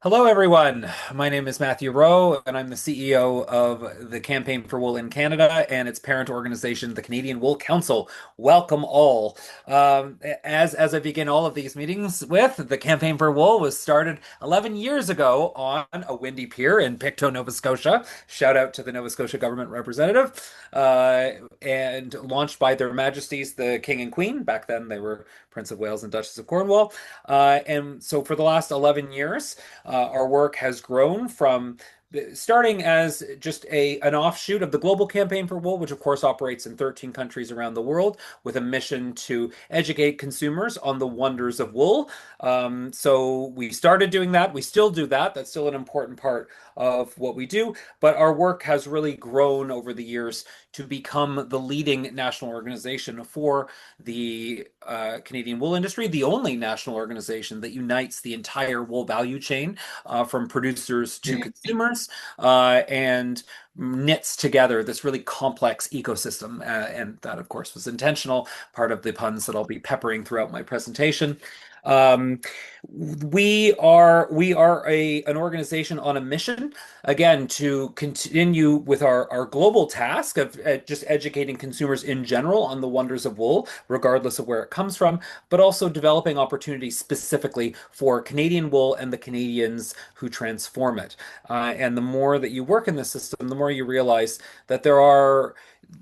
Hello, everyone. My name is Matthew Rowe, and I'm the CEO of the Campaign for Wool in Canada and its parent organization, the Canadian Wool Council. Welcome all. As I begin all of these meetings with, the Campaign for Wool was started 11 years ago on a windy pier in Pictou, Nova Scotia. Shout out to the Nova Scotia government representative, and launched by Their Majesties the King and Queen. Back then, they were Prince of Wales and Duchess of Cornwall. And so for the last 11 years, our work has grown from starting as just an offshoot of the Global Campaign for Wool, which of course operates in 13 countries around the world with a mission to educate consumers on the wonders of wool. So we started doing that. We still do that. That's still an important part of what we do. But our work has really grown over the years to become the leading national organization for the Canadian wool industry, the only national organization that unites the entire wool value chain from producers to consumers and knits together this really complex ecosystem. And that, of course, was intentional, part of the puns that I'll be peppering throughout my presentation. Um, we are an organization on a mission, again, to continue with our global task of just educating consumers in general on the wonders of wool, regardless of where it comes from, but also developing opportunities specifically for Canadian wool and the Canadians who transform it. And the more that you work in the system, the more you realize that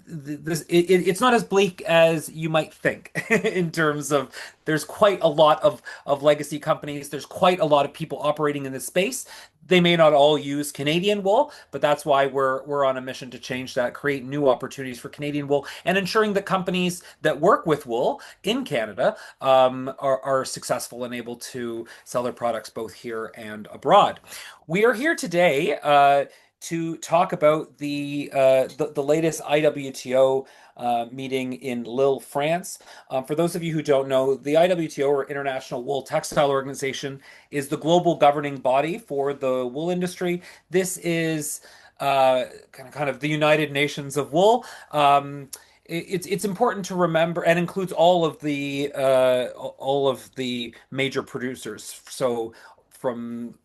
it's not as bleak as you might think in terms of there's quite a lot of legacy companies. There's quite a lot of people operating in this space. They may not all use Canadian wool, but that's why we're on a mission to change that, create new opportunities for Canadian wool, and ensuring that companies that work with wool in Canada are successful and able to sell their products both here and abroad. We are here today to talk about the latest IWTO meeting in Lille, France. For those of you who don't know, the IWTO, or International Wool Textile Organization, is the global governing body for the wool industry. This is kind of the United Nations of wool. It's important to remember, and includes all of the major producers. So from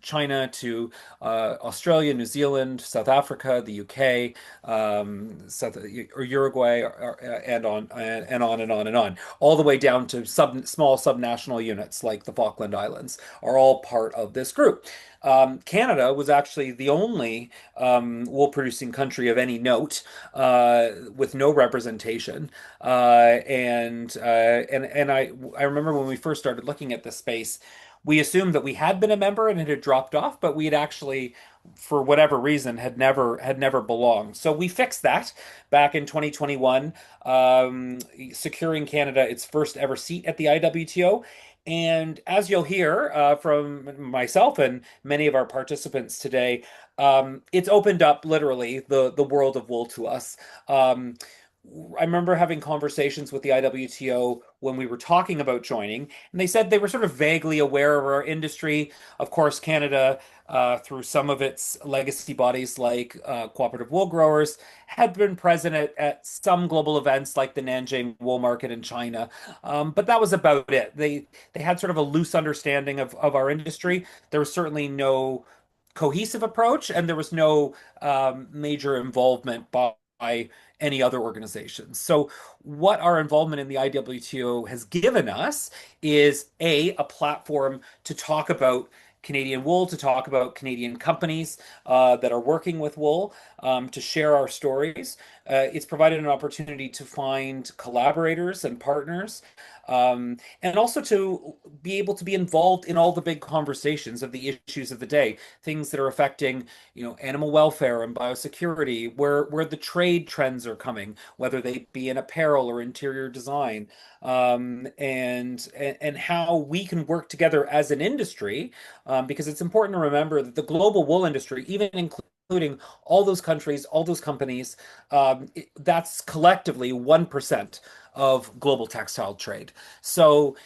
China to Australia, New Zealand, South Africa, the UK, South or Uruguay, and on, all the way down to small subnational units like the Falkland Islands are all part of this group. Canada was actually the only wool producing country of any note with no representation. I remember when we first started looking at this space, we assumed that we had been a member and it had dropped off, but we had actually, for whatever reason, had never belonged. So we fixed that back in 2021, securing Canada its first ever seat at the IWTO. And as you'll hear from myself and many of our participants today, it's opened up literally the world of wool to us. I remember having conversations with the IWTO when we were talking about joining, and they said they were sort of vaguely aware of our industry. Of course, Canada, through some of its legacy bodies like Cooperative Wool Growers, had been present at some global events like the Nanjing Wool Market in China. But that was about it. They had sort of a loose understanding of our industry. There was certainly no cohesive approach, and there was no major involvement by any other organizations. So, what our involvement in the IWTO has given us is a platform to talk about Canadian wool, to talk about Canadian companies that are working with wool, to share our stories. It's provided an opportunity to find collaborators and partners, and also to be able to be involved in all the big conversations of the issues of the day, things that are affecting, animal welfare and biosecurity, where the trade trends are coming, whether they be in apparel or interior design, and how we can work together as an industry, because it's important to remember that the global wool industry, even including all those countries, all those companies, that's collectively 1% of global textile trade. So,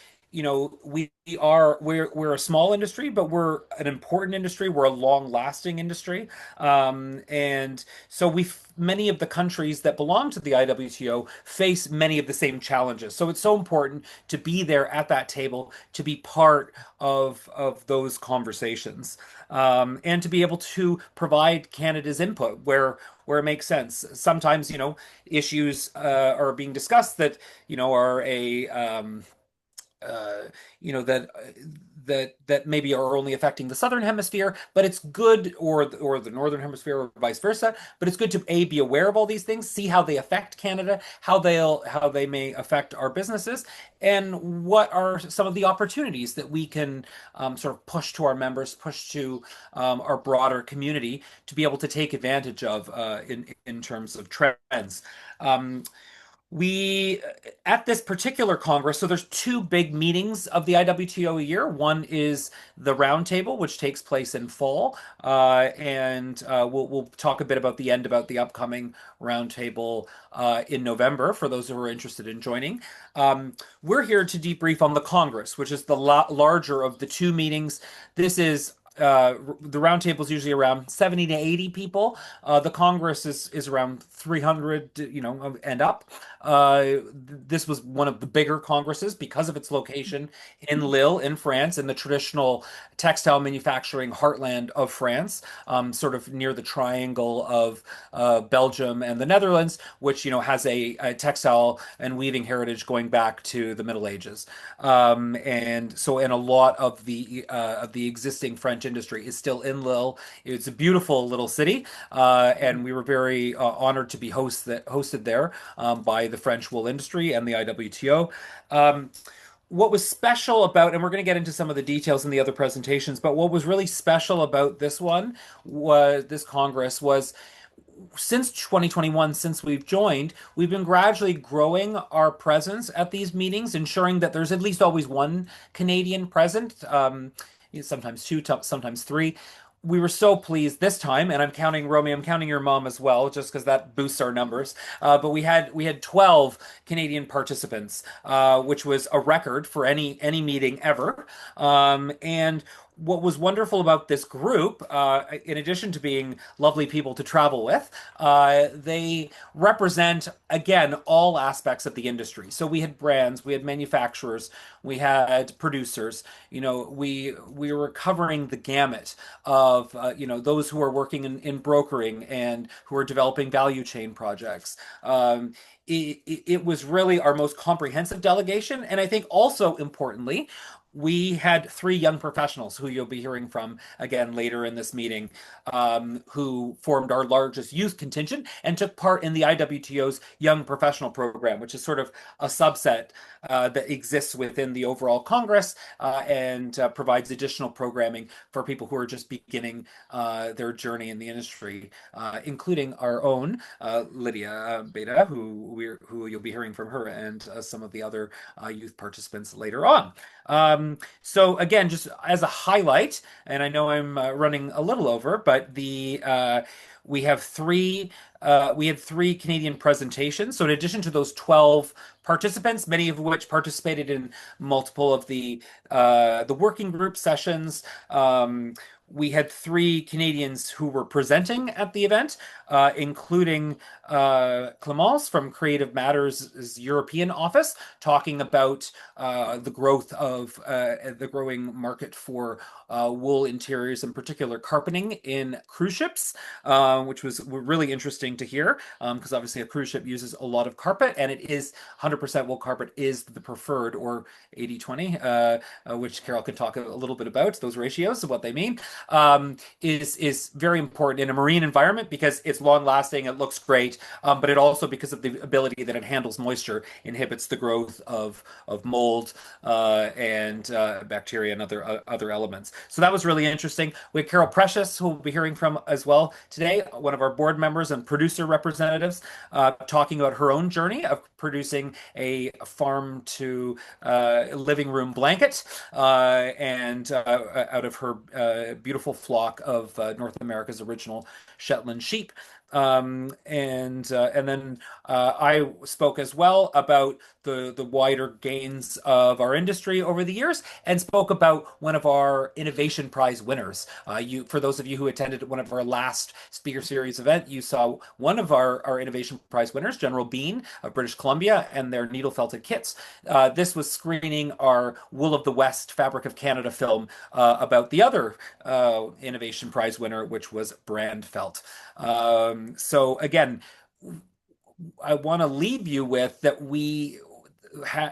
we're a small industry, but we're an important industry. We're a long-lasting industry, and so many of the countries that belong to the IWTO face many of the same challenges. So it's so important to be there at that table, to be part of those conversations, and to be able to provide Canada's input where it makes sense. Sometimes, issues are being discussed that, are a uh, you know that that maybe are only affecting the southern hemisphere, but it's good, or the northern hemisphere, or vice versa. But it's good to be aware of all these things, see how they affect Canada, how they may affect our businesses, and what are some of the opportunities that we can sort of push to our members, push to our broader community to be able to take advantage of in terms of trends. Um, we At this particular Congress, so there's two big meetings of the IWTO a year. One is the roundtable, which takes place in fall, and we'll talk a bit about about the upcoming roundtable in November for those who are interested in joining. We're here to debrief on the Congress, which is the larger of the two meetings. This is the roundtable is usually around 70 to 80 people. The Congress is around 300, and up. This was one of the bigger Congresses because of its location in Lille, in France, in the traditional textile manufacturing heartland of France, sort of near the triangle of Belgium and the Netherlands, which has a textile and weaving heritage going back to the Middle Ages. And a lot of the existing French industry is still in Lille. It's a beautiful little city, and we were very honored to be hosted there by the French wool industry and the IWTO. What was special about, and we're going to get into some of the details in the other presentations, but what was really special about this Congress was, since 2021, since we've joined, we've been gradually growing our presence at these meetings, ensuring that there's at least always one Canadian present, sometimes two, sometimes three. We were so pleased this time, and I'm counting Romy, I'm counting your mom as well, just because that boosts our numbers. But we had 12 Canadian participants, which was a record for any meeting ever. And what was wonderful about this group, in addition to being lovely people to travel with, they represent, again, all aspects of the industry. So we had brands, we had manufacturers, we had producers. We were covering the gamut of those who are working in brokering and who are developing value chain projects. It was really our most comprehensive delegation, and I think also importantly, we had three young professionals who you'll be hearing from again later in this meeting, who formed our largest youth contingent and took part in the IWTO's Young Professional Program, which is sort of a subset that exists within the overall Congress, and provides additional programming for people who are just beginning their journey in the industry, including our own Lydia Beta, who you'll be hearing from her, and some of the other youth participants later on. So again, just as a highlight, and I know I'm running a little over, but the we have three we had three Canadian presentations. So in addition to those 12 participants, many of which participated in multiple of the working group sessions, we had three Canadians who were presenting at the event, including Clemence from Creative Matters' European office, talking about the growth of the growing market for wool interiors, in particular carpeting in cruise ships, which was really interesting to hear, because obviously a cruise ship uses a lot of carpet, and it is 100% wool carpet is the preferred, or 80/20, which Carol can talk a little bit about, those ratios of what they mean, is very important in a marine environment because it's long lasting, it looks great, but it also, because of the ability that it handles moisture, inhibits the growth of mold, and bacteria and other elements. So that was really interesting. We had Carol Precious, who we'll be hearing from as well today, one of our board members and producer representatives, talking about her own journey of producing a farm to living room blanket, and out of her beautiful flock of North America's original Shetland sheep. And then I spoke as well about the wider gains of our industry over the years, and spoke about one of our innovation prize winners. For those of you who attended one of our last speaker series event, you saw one of our innovation prize winners, General Bean of British Columbia, and their needle felted kits. This was screening our Wool of the West, Fabric of Canada film about the other innovation prize winner, which was Brand Felt. So again, I want to leave you with that we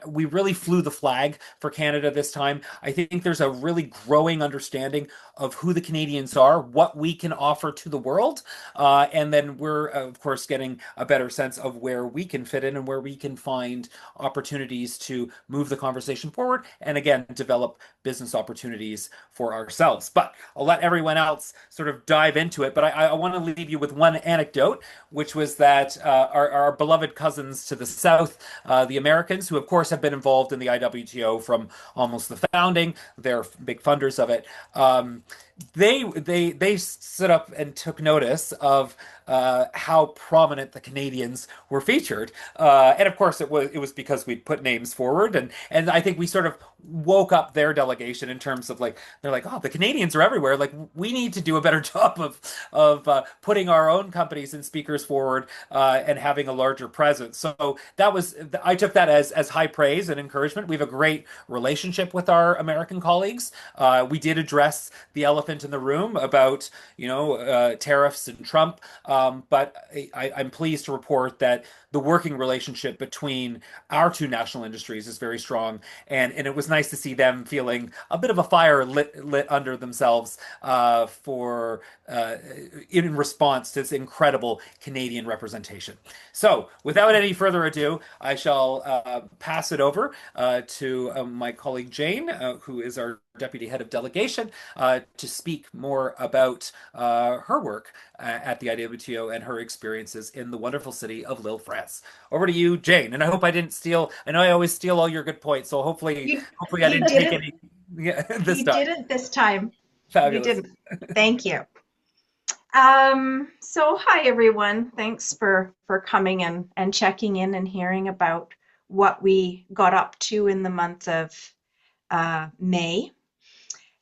really flew the flag for Canada this time. I think there's a really growing understanding of who the Canadians are, what we can offer to the world, and then we're of course getting a better sense of where we can fit in and where we can find opportunities to move the conversation forward, and again develop business opportunities for ourselves. But I'll let everyone else sort of dive into it. But I want to leave you with one anecdote, which was that our beloved cousins to the south, the Americans, who of course have been involved in the IWTO from almost the founding, they're big funders of it. They stood up and took notice of how prominent the Canadians were featured, and of course it was because we put names forward, and I think we sort of woke up their delegation in terms of like they're like, oh, the Canadians are everywhere, like we need to do a better job of putting our own companies and speakers forward, and having a larger presence. So that was, I took that as high praise and encouragement. We have a great relationship with our American colleagues. We did address the elephant in the room about tariffs and Trump, but I'm pleased to report that the working relationship between our two national industries is very strong, and it was nice to see them feeling a bit of a fire lit under themselves, for in response to this incredible Canadian representation. So, without any further ado, I shall pass it over to my colleague Jane, who is our Deputy Head of Delegation, to speak more about her work at the IWTO and her experiences in the wonderful city of Lille, France. Over to you, Jane. And I hope I didn't steal. I know I always steal all your good points, so You hopefully I you didn't take didn't any this you time. didn't this time. You Fabulous. didn't. Thank you. So hi everyone. Thanks for coming and checking in and hearing about what we got up to in the month of May.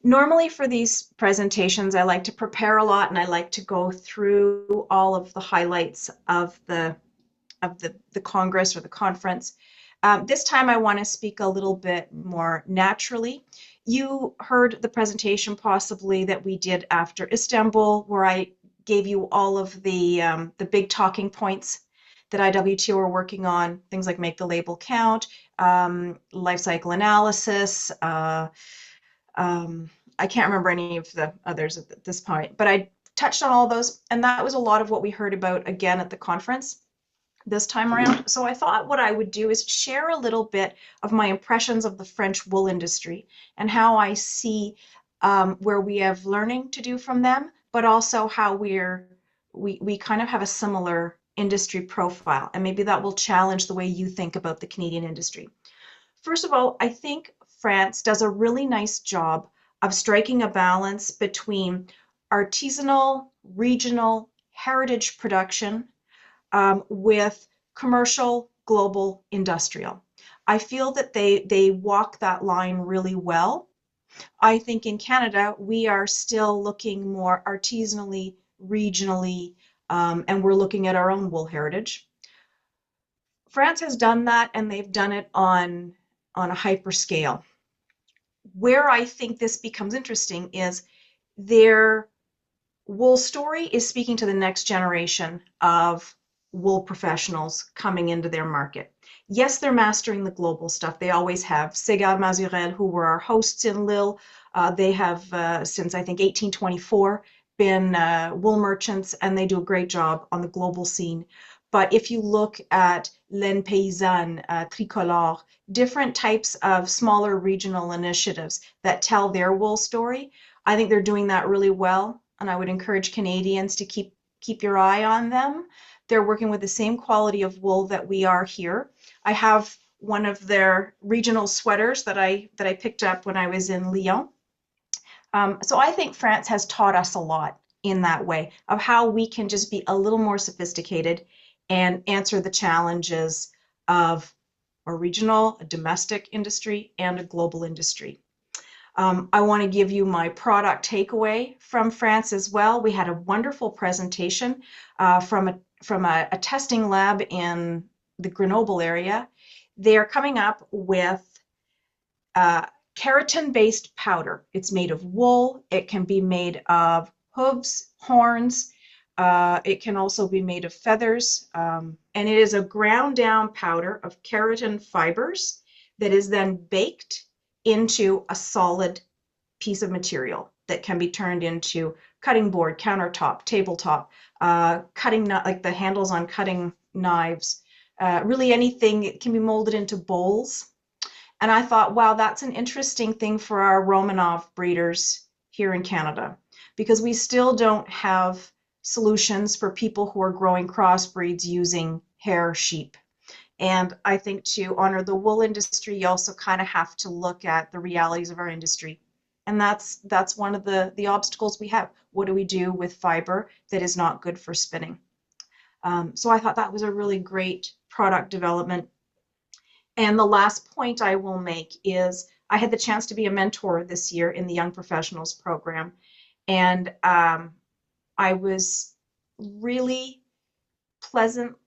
Normally for these presentations, I like to prepare a lot and I like to go through all of the highlights of the Congress or the conference. This time I want to speak a little bit more naturally. You heard the presentation possibly that we did after Istanbul, where I gave you all of the big talking points that IWTO are working on, things like make the label count, life cycle analysis. I can't remember any of the others at this point, but I touched on all those, and that was a lot of what we heard about again at the conference this time around. So I thought what I would do is share a little bit of my impressions of the French wool industry and how I see where we have learning to do from them, but also how we kind of have a similar industry profile, and maybe that will challenge the way you think about the Canadian industry. First of all, I think France does a really nice job of striking a balance between artisanal, regional, heritage production with commercial, global, industrial. I feel that they walk that line really well. I think in Canada, we are still looking more artisanally, regionally, and we're looking at our own wool heritage. France has done that, and they've done it on a hyper scale. Where I think this becomes interesting is their wool story is speaking to the next generation of wool professionals coming into their market. Yes, they're mastering the global stuff. They always have. Sebert Mazurel, who were our hosts in Lille, they have since I think 1824 been wool merchants, and they do a great job on the global scene. But if you look at Laine Paysanne, Tricolore, different types of smaller regional initiatives that tell their wool story, I think they're doing that really well, and I would encourage Canadians to keep your eye on them. They're working with the same quality of wool that we are here. I have one of their regional sweaters that I picked up when I was in Lyon. So I think France has taught us a lot. in that way of how we can just be a little more sophisticated and answer the challenges of a regional, a domestic industry, and a global industry. I want to give you my product takeaway from France as well. We had a wonderful presentation from a testing lab in the Grenoble area. They are coming up with keratin-based powder. It's made of wool. It can be made of hooves, horns. It can also be made of feathers. And it is a ground down powder of keratin fibers that is then baked into a solid piece of material that can be turned into cutting board, countertop, tabletop, cutting like the handles on cutting knives, really anything. It can be molded into bowls. And I thought, wow, that's an interesting thing for our Romanov breeders here in Canada, because we still don't have solutions for people who are growing crossbreeds using hair sheep. And I think to honor the wool industry, you also kind of have to look at the realities of our industry. And that's one of the obstacles we have. What do we do with fiber that is not good for spinning? So I thought that was a really great product development. And the last point I will make is I had the chance to be a mentor this year in the Young Professionals program. And I was really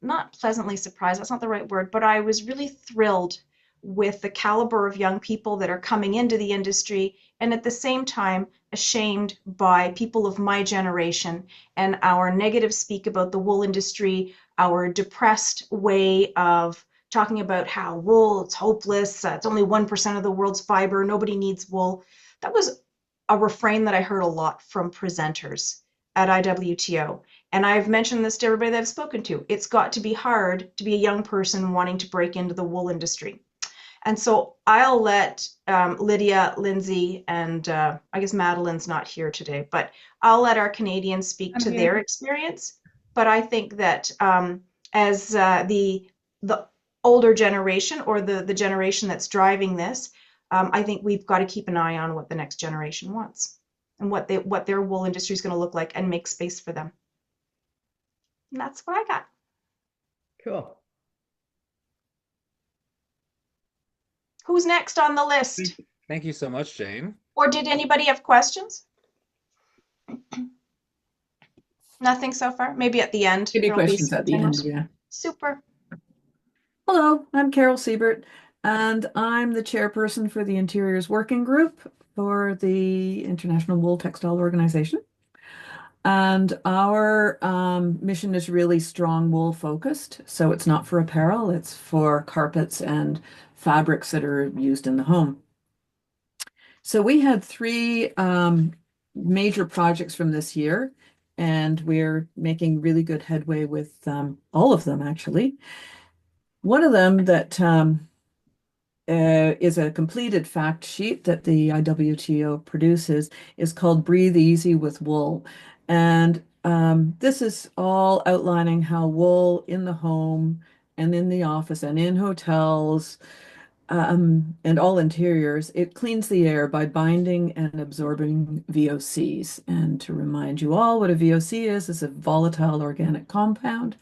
not pleasantly surprised, that's not the right word, but I was really thrilled with the caliber of young people that are coming into the industry, and at the same time ashamed by people of my generation and our negative speak about the wool industry, our depressed way of talking about how wool, it's hopeless, it's only 1% of the world's fiber, nobody needs wool. That was a refrain that I heard a lot from presenters at IWTO. And I've mentioned this to everybody that I've spoken to. It's got to be hard to be a young person wanting to break into the wool industry. And so I'll let Lydia, Lindsay, and I guess Madeline's not here today, but I'll let our Canadians speak I'm to their here. experience. But I think that as the older generation, or the generation that's driving this, I think we've got to keep an eye on what the next generation wants and what their wool industry is going to look like, and make space for them. And that's what I got. Cool. Who's next on the list? Thank you so much, Jane. Or did anybody have questions? Nothing so far? Maybe at the end Maybe there'll be questions some at the end, timers. yeah. Super. Hello, I'm Carol Sebert, and I'm the chairperson for the Interiors Working Group for the International Wool Textile Organization. And our mission is really strong wool focused. So it's not for apparel, it's for carpets and fabrics that are used in the home. So we had three major projects from this year, and we're making really good headway with all of them, actually. One of them that is a completed fact sheet that the IWTO produces is called Breathe Easy with Wool. And this is all outlining how wool in the home and in the office and in hotels and all interiors, it cleans the air by binding and absorbing VOCs. And to remind you all what a VOC is a volatile organic compound.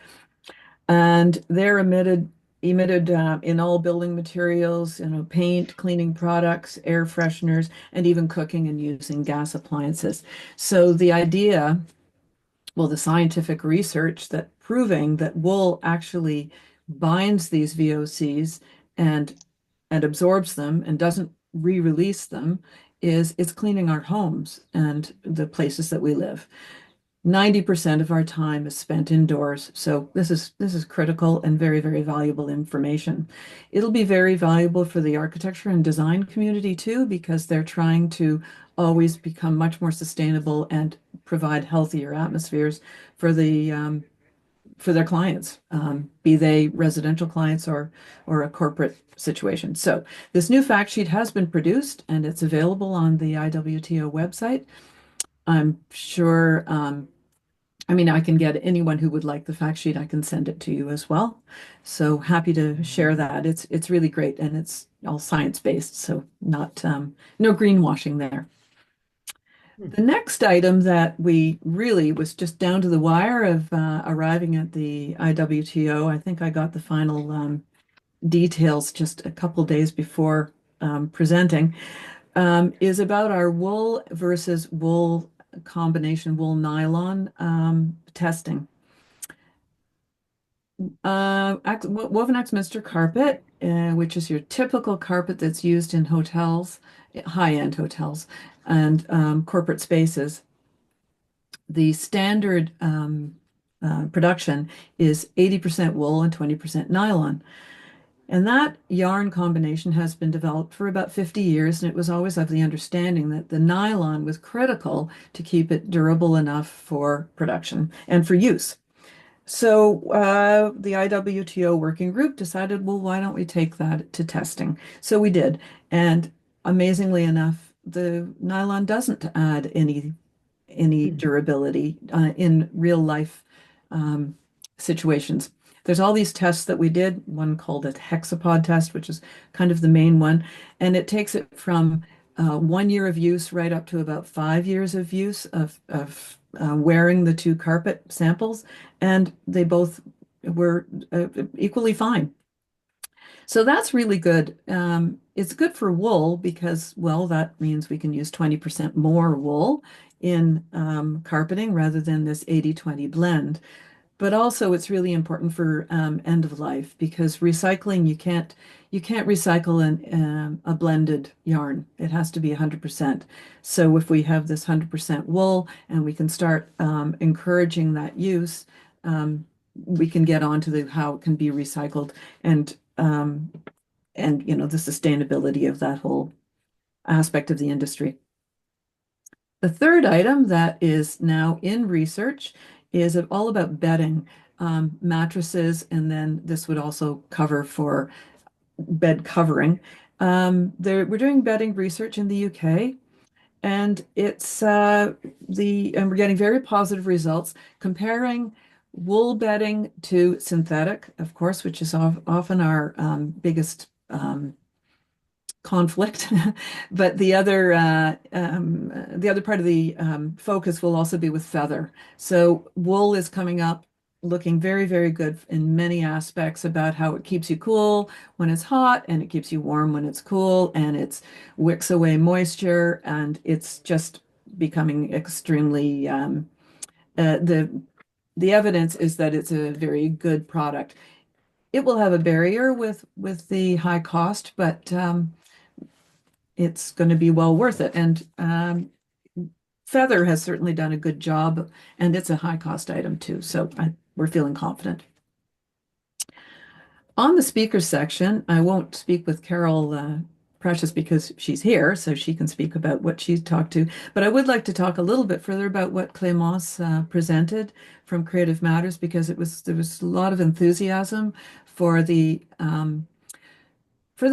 And they're emitted in all building materials, paint, cleaning products, air fresheners, and even cooking and using gas appliances. So the idea, well, the scientific research that proving that wool actually binds these VOCs and absorbs them and doesn't re-release them is it's cleaning our homes and the places that we live. 90% of our time is spent indoors. So this is critical and very, very valuable information. It'll be very valuable for the architecture and design community too, because they're trying to always become much more sustainable and provide healthier atmospheres for their clients, be they residential clients or a corporate situation. So this new fact sheet has been produced and it's available on the IWTO website. I'm sure I can get anyone who would like the fact sheet, I can send it to you as well. So happy to share that. It's really great and it's all science-based, so not no greenwashing there. Hmm. The next item that we really was just down to the wire of arriving at the IWTO. I think I got the final details just a couple days before presenting, is about our wool versus wool combination, wool nylon testing. Woven Axminster carpet, which is your typical carpet that's used in hotels, high-end hotels, and corporate spaces. The standard production is 80% wool and 20% nylon. And that yarn combination has been developed for about 50 years, and it was always of the understanding that the nylon was critical to keep it durable enough for production and for use. So the IWTO working group decided, well, why don't we take that to testing? So we did. And amazingly enough, the nylon doesn't add any Hmm. durability in real life um, situations. There's all these tests that we did, one called a hexapod test, which is kind of the main one, and it takes it from 1 year of use right up to about 5 years of use of wearing the two carpet samples, and they both were equally fine. So that's really good. It's good for wool because, well, that means we can use 20% more wool in carpeting rather than this 80-20 blend. But also it's really important for end of life because recycling, you can't recycle a blended yarn. It has to be 100%. So if we have this 100% wool and we can start encouraging that use, we can get on to how it can be recycled and the sustainability of that whole aspect of the industry. The third item that is now in research is all about bedding, mattresses, and then this would also cover for bed covering. We're doing bedding research in the UK, and we're getting very positive results comparing wool bedding to synthetic, of course, which is often our biggest conflict. But the other part of the focus will also be with feather. So wool is coming up looking very, very good in many aspects about how it keeps you cool when it's hot and it keeps you warm when it's cool and it wicks away moisture and it's just becoming extremely the evidence is that it's a very good product. It will have a barrier with the high cost, but it's going to be well worth it. And Feather has certainly done a good job, and it's a high cost item too. So we're feeling confident. On the speaker section, I won't speak with Carol Precious because she's here, so she can speak about what she's talked to. But I would like to talk a little bit further about what Clémence presented from Creative Matters because there was a lot of enthusiasm for the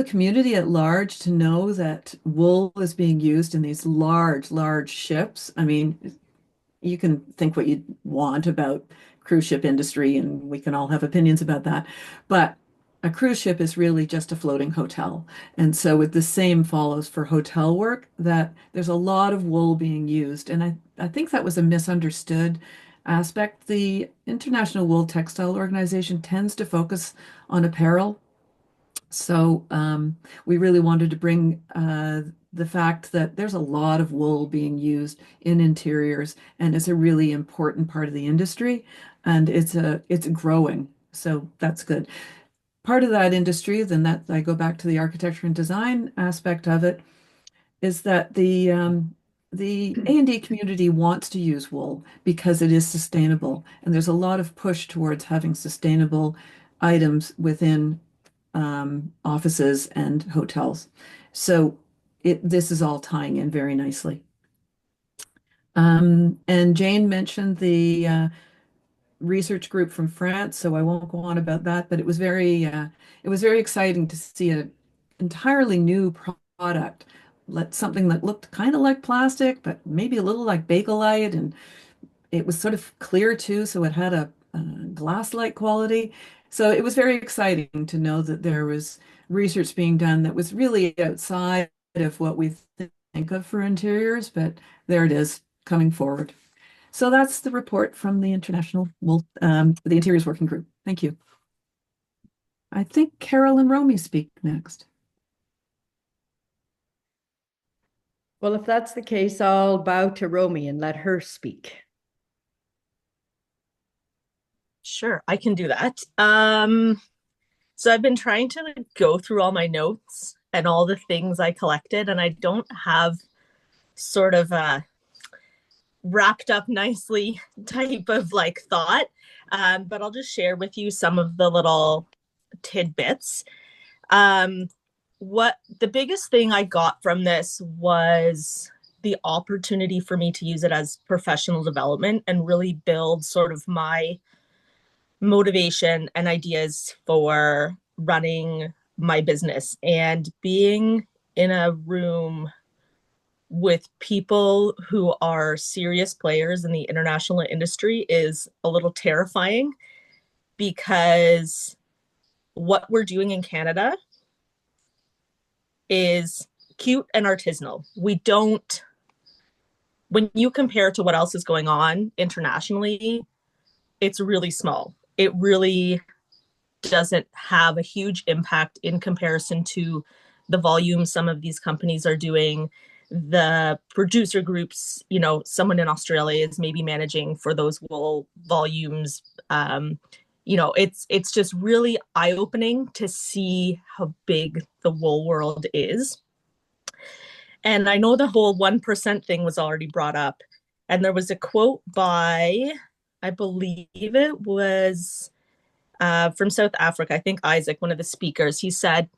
community at large to know that wool is being used in these large, large ships. I mean, you can think what you want about cruise ship industry, and we can all have opinions about that. But a cruise ship is really just a floating hotel. And so with the same follows for hotel work, that there's a lot of wool being used. And I think that was a misunderstood aspect. The International Wool Textile Organization tends to focus on apparel, so we really wanted to bring the fact that there's a lot of wool being used in interiors, and it's a really important part of the industry, and it's growing. So that's good. Part of that industry, then that I go back to the architecture and design aspect of it, is that the A&D community wants to use wool because it is sustainable, and there's a lot of push towards having sustainable items within offices and hotels. So this is all tying in very nicely. And Jane mentioned the research group from France, so I won't go on about that, but it was very exciting to see an entirely new product, something that looked kind of like plastic, but maybe a little like Bakelite, and it was sort of clear too, so it had a glass-like quality. So it was very exciting to know that there was research being done that was really outside of what we think of for interiors, but there it is coming forward. So that's the report from the International Wool, the Interiors Working Group. Thank you. I think Carol and Romy speak next. Well, if that's the case, I'll bow to Romy and let her speak. Sure, I can do that. So I've been trying to go through all my notes and all the things I collected, and I don't have sort of a wrapped up nicely type of like thought. But I'll just share with you some of the little tidbits. What the biggest thing I got from this was the opportunity for me to use it as professional development and really build sort of my motivation and ideas for running my business, and being in a room with people who are serious players in the international industry is a little terrifying, because what we're doing in Canada is cute and artisanal. We don't, when you compare to what else is going on internationally, it's really small. It really doesn't have a huge impact in comparison to the volume some of these companies are doing, the producer groups, you know, someone in Australia is maybe managing for those wool volumes. You know, it's just really eye-opening to see how big the wool world is. And I know the whole 1% thing was already brought up. And there was a quote by, I believe it was from South Africa, I think Isaac, one of the speakers. He said,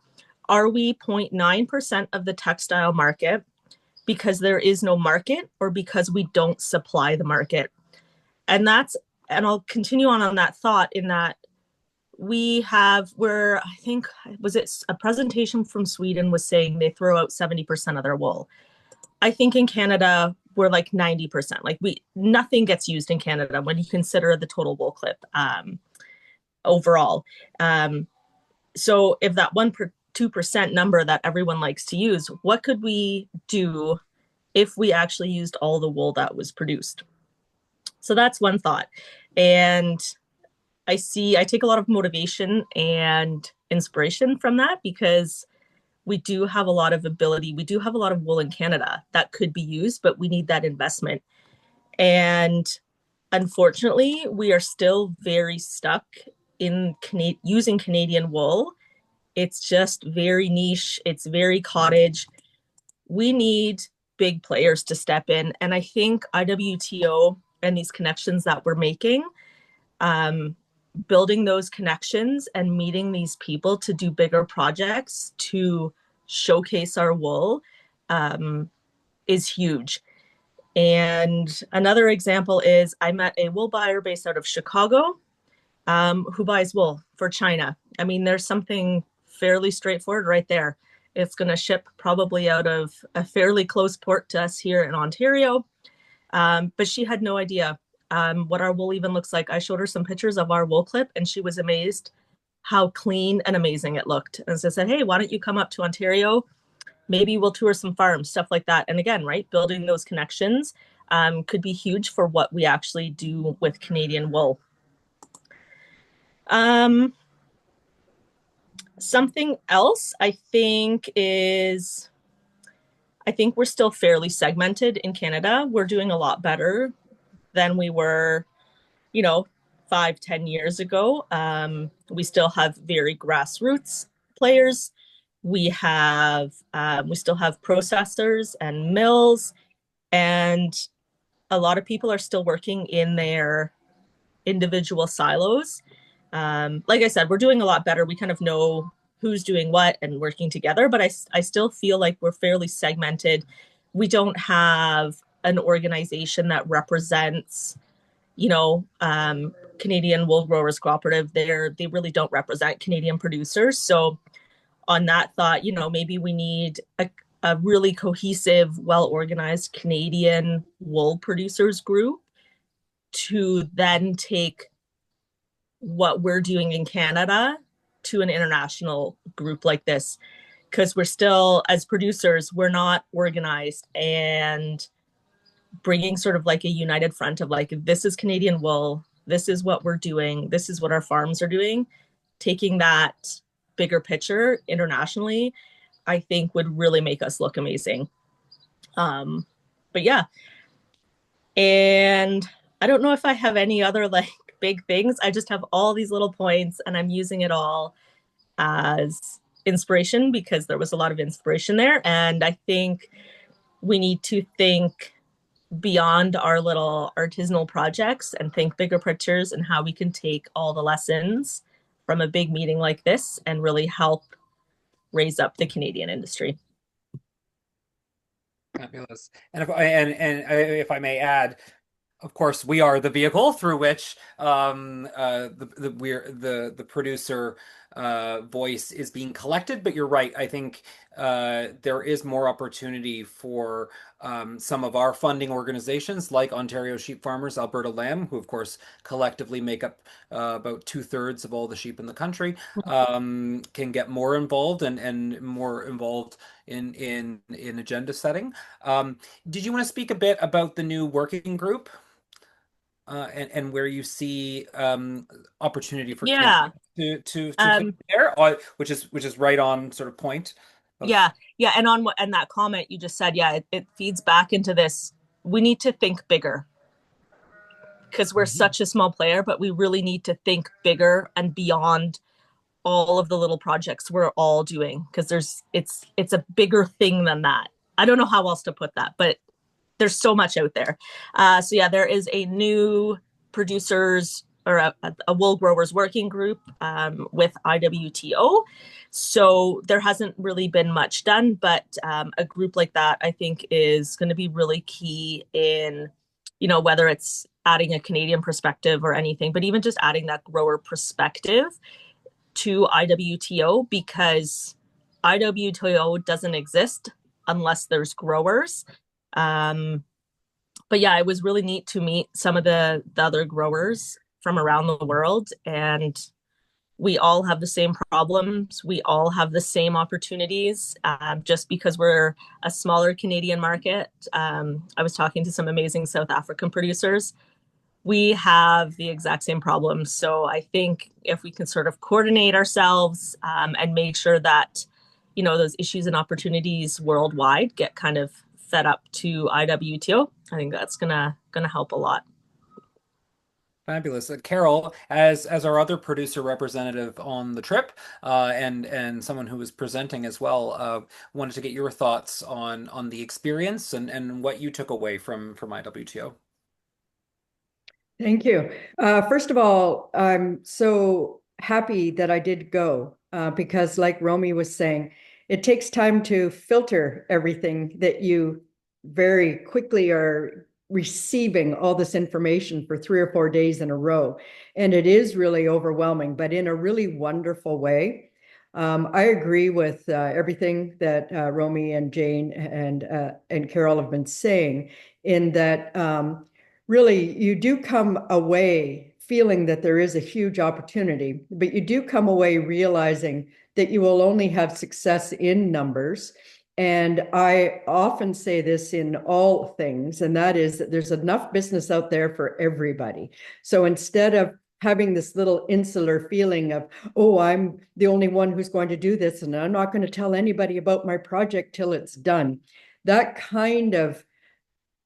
"Are we 0.9% of the textile market because there is no market, or because we don't supply the market?" And I'll continue on that thought, in that I think, was it a presentation from Sweden was saying they throw out 70% of their wool. I think in Canada, we're like 90%. Like nothing gets used in Canada when you consider the total wool clip overall. So if that 2% number that everyone likes to use, what could we do if we actually used all the wool that was produced? So that's one thought. And I take a lot of motivation and inspiration from that, because we do have a lot of ability. We do have a lot of wool in Canada that could be used, but we need that investment. And unfortunately, we are still very stuck in using Canadian wool. It's just very niche. It's very cottage. We need big players to step in. And I think IWTO and these connections that we're making, building those connections and meeting these people to do bigger projects to showcase our wool is huge. And another example is I met a wool buyer based out of Chicago who buys wool for China. I mean, there's something fairly straightforward right there. It's going to ship probably out of a fairly close port to us here in Ontario. But she had no idea what our wool even looks like. I showed her some pictures of our wool clip, and she was amazed how clean and amazing it looked. And so I said, hey, why don't you come up to Ontario? Maybe we'll tour some farms, stuff like that. And again, right, building those connections could be huge for what we actually do with Canadian wool. Something else I think we're still fairly segmented in Canada. We're doing a lot better than we were, 5-10 years ago. We still have very grassroots players. We still have processors and mills, and a lot of people are still working in their individual silos. Like I said, we're doing a lot better. We kind of know who's doing what and working together, but I still feel like we're fairly segmented. We don't have an organization that represents, Canadian Wool Growers Cooperative. They really don't represent Canadian producers. So on that thought, maybe we need a really cohesive, well-organized Canadian wool producers group to then take what we're doing in Canada to an international group like this. because we're still, as producers, we're not organized, and bringing sort of like a united front of like, this is Canadian wool, this is what we're doing, this is what our farms are doing, taking that bigger picture internationally, I think would really make us look amazing. But yeah, and I don't know if I have any other like big things. I just have all these little points, and I'm using it all as inspiration because there was a lot of inspiration there. And I think we need to think beyond our little artisanal projects and think bigger pictures and how we can take all the lessons from a big meeting like this and really help raise up the Canadian industry. Fabulous. And if I may add, of course, we are the vehicle through which the producer voice is being collected. But you're right. I think there is more opportunity for some of our funding organizations like Ontario Sheep Farmers, Alberta Lamb, who of course collectively make up about 2/3 of all the sheep in the country, can get more involved and more involved in agenda setting. Did you want to speak a bit about the new working group? And where you see opportunity for Yeah. Canada to Um, fit there, which is right on sort of point of yeah. Yeah. And on what, and that comment you just said, yeah, it feeds back into this. We need to think bigger because we're such a small player, but we really need to think bigger and beyond all of the little projects we're all doing because it's a bigger thing than that. I don't know how else to put that, but there's so much out there. So yeah, there is a new producers or a wool growers working group with IWTO. So there hasn't really been much done, but a group like that I think is going to be really key in, whether it's adding a Canadian perspective or anything, but even just adding that grower perspective to IWTO because IWTO doesn't exist unless there's growers. But yeah, it was really neat to meet some of the other growers from around the world, and we all have the same problems. We all have the same opportunities. Just because we're a smaller Canadian market, I was talking to some amazing South African producers. We have the exact same problems. So I think if we can sort of coordinate ourselves and make sure that those issues and opportunities worldwide get kind of fed up to IWTO, I think that's gonna help a lot. fabulous. Carol, as our other producer representative on the trip, and someone who was presenting as well, wanted to get your thoughts on the experience and what you took away from IWTO. Thank you. First of all, I'm so happy that I did go because, like Romy was saying, it takes time to filter everything that you very quickly are receiving all this information for 3 or 4 days in a row. And it is really overwhelming, but in a really wonderful way. I agree with everything that Romy and Jane and Carol have been saying in that really, you do come away feeling that there is a huge opportunity, but you do come away realizing that you will only have success in numbers. And I often say this in all things, and that is that there's enough business out there for everybody. So instead of having this little insular feeling of, oh, I'm the only one who's going to do this, and I'm not going to tell anybody about my project till it's done, that kind of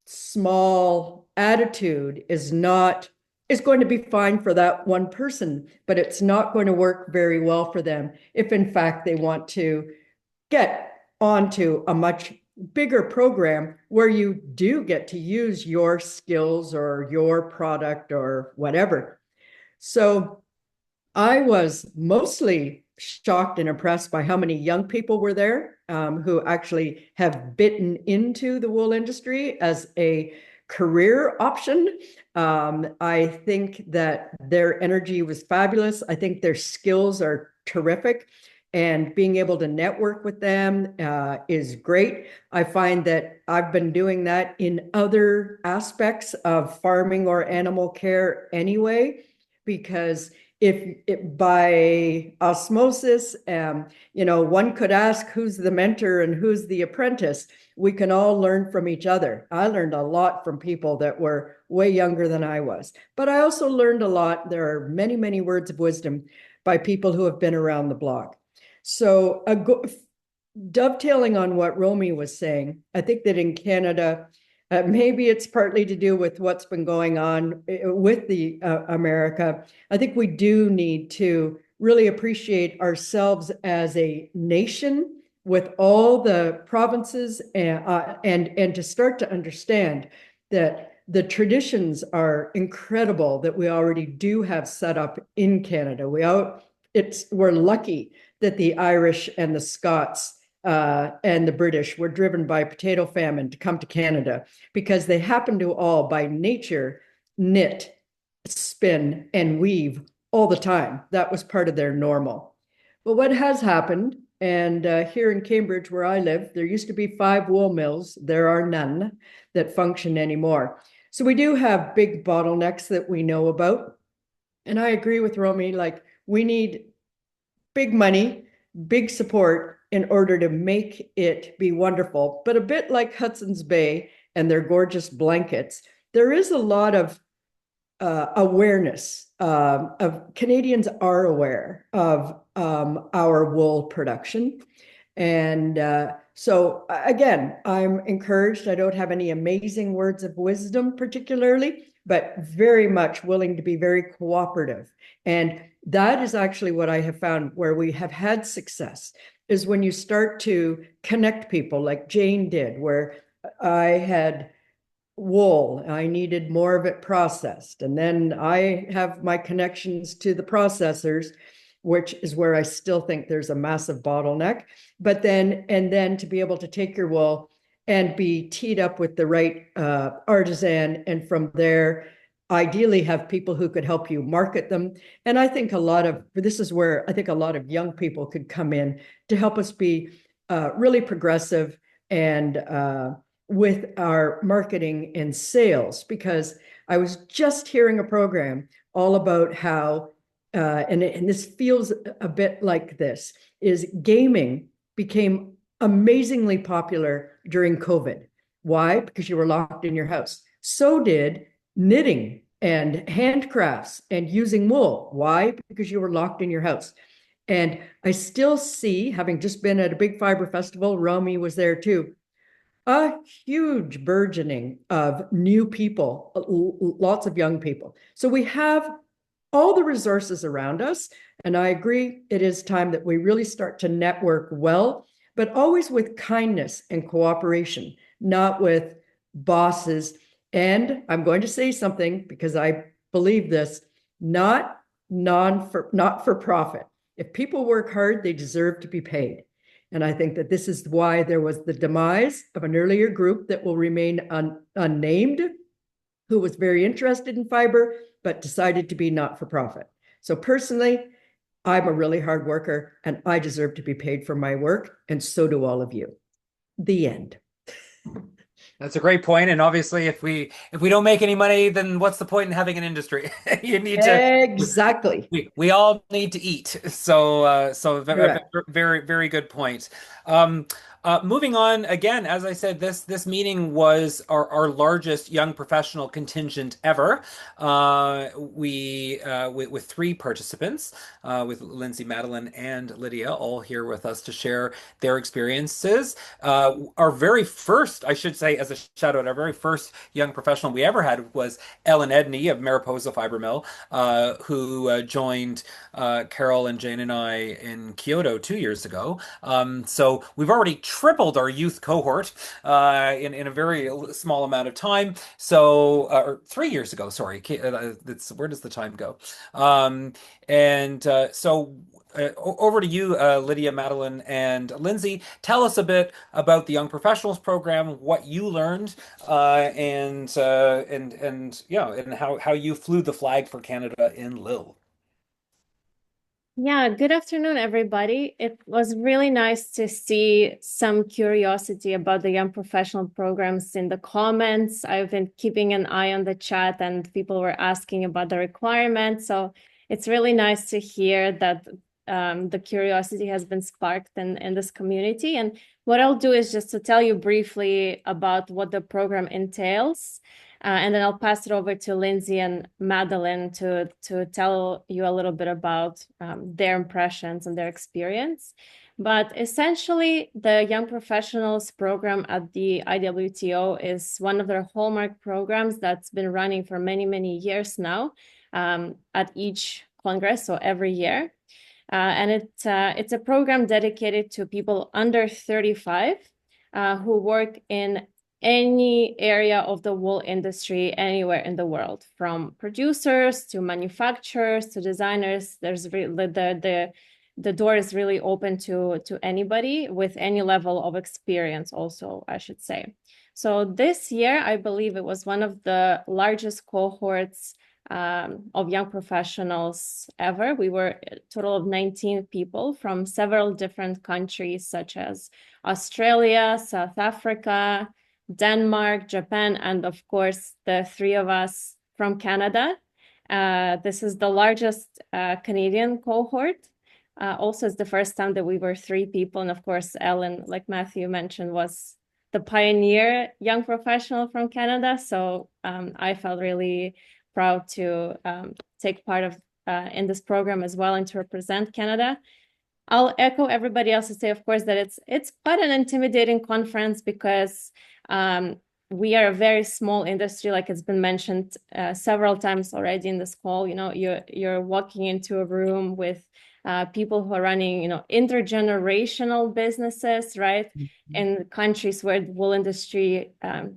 small attitude is going to be fine for that one person, but it's not going to work very well for them if in fact they want to get onto a much bigger program where you do get to use your skills or your product or whatever. So I was mostly shocked and impressed by how many young people were there who actually have bitten into the wool industry as a career option. I think that their energy was fabulous. I think their skills are terrific. And being able to network with them is great. I find that I've been doing that in other aspects of farming or animal care anyway, because if by osmosis, one could ask who's the mentor and who's the apprentice, we can all learn from each other. I learned a lot from people that were way younger than I was, but I also learned a lot. There are many, many words of wisdom by people who have been around the block. So dovetailing on what Romy was saying, I think that in Canada, maybe it's partly to do with what's been going on with the America. I think we do need to really appreciate ourselves as a nation with all the provinces and to start to understand that the traditions are incredible that we already do have set up in Canada. We're lucky that the Irish and the Scots and the British were driven by potato famine to come to Canada because they happen to all, by nature, knit, spin, and weave all the time. That was part of their normal. But what has happened, and here in Cambridge, where I live, there used to be 5 wool mills. There are none that function anymore. So we do have big bottlenecks that we know about. And I agree with Romy, like we need big money, big support in order to make it be wonderful. But a bit like Hudson's Bay and their gorgeous blankets, there is a lot of awareness of Canadians are aware of our wool production. And so again, I'm encouraged. I don't have any amazing words of wisdom particularly, but very much willing to be very cooperative. And that is actually what I have found where we have had success is when you start to connect people like Jane did, where I had wool, I needed more of it processed. And then I have my connections to the processors, which is where I still think there's a massive bottleneck. But then to be able to take your wool and be teed up with the right artisan, and from there, ideally have people who could help you market them. And I think this is where I think a lot of young people could come in to help us be really progressive and with our marketing and sales, because I was just hearing a program all about how, and this feels a bit like this, is gaming became amazingly popular during COVID. Why? Because you were locked in your house. So did knitting and handcrafts and using wool. Why? Because you were locked in your house. And I still see, having just been at a big fiber festival, Romy was there too, a huge burgeoning of new people, lots of young people. So we have all the resources around us. And I agree, it is time that we really start to network well, but always with kindness and cooperation, not with bosses. And I'm going to say something because I believe this, not for profit. If people work hard, they deserve to be paid. And I think that this is why there was the demise of an earlier group that will remain unnamed, who was very interested in fiber, but decided to be not for profit. So personally, I'm a really hard worker and I deserve to be paid for my work. And so do all of you. The end. That's a great point. And obviously, if we don't make any money, then what's the point in having an industry? You need to Exactly. we all need to eat. So very very good point. Um, moving on again, as I said, this meeting was our largest young professional contingent ever. With 3 participants, with Lindsay, Madeline, and Lydia, all here with us to share their experiences. Our very first, I should say, as a shout out, our very first young professional we ever had was Ellen Edney of Mariposa Fiber Mill, who joined Carol and Jane and I in Kyoto 2 years ago. So we've already tripled our youth cohort in a very small amount of time. So, or 3 years ago, sorry. Where does the time go? Over to you, Lydia, Madeline, and Lindsay. Tell us a bit about the Young Professionals Program, what you learned, and yeah, and how you flew the flag for Canada in Lille. Yeah, good afternoon, everybody. It was really nice to see some curiosity about the young professional programs in the comments. I've been keeping an eye on the chat and people were asking about the requirements. So it's really nice to hear that the curiosity has been sparked in this community. And what I'll do is just to tell you briefly about what the program entails. And then I'll pass it over to Lindsay and Madeline to tell you a little bit about their impressions and their experience. But essentially, the Young Professionals program at the IWTO is one of their hallmark programs that's been running for many, many years now at each Congress, so every year. And it's a program dedicated to people under 35 who work in any area of the wool industry anywhere in the world, from producers to manufacturers to designers. The door is really open to anybody with any level of experience also, I should say. So this year, I believe it was one of the largest cohorts of young professionals ever. We were a total of 19 people from several different countries, such as Australia, South Africa, Denmark, Japan, and of course, the three of us from Canada. This is the largest Canadian cohort. Also, it's the first time that we were 3 people. And of course, Ellen, like Matthew mentioned, was the pioneer young professional from Canada. So I felt really proud to take part of in this program as well and to represent Canada. I'll echo everybody else to say, of course, that it's quite an intimidating conference because we are a very small industry, like it's been mentioned several times already in this call. You know, you're walking into a room with people who are running, you know, intergenerational businesses, right? In countries where the wool industry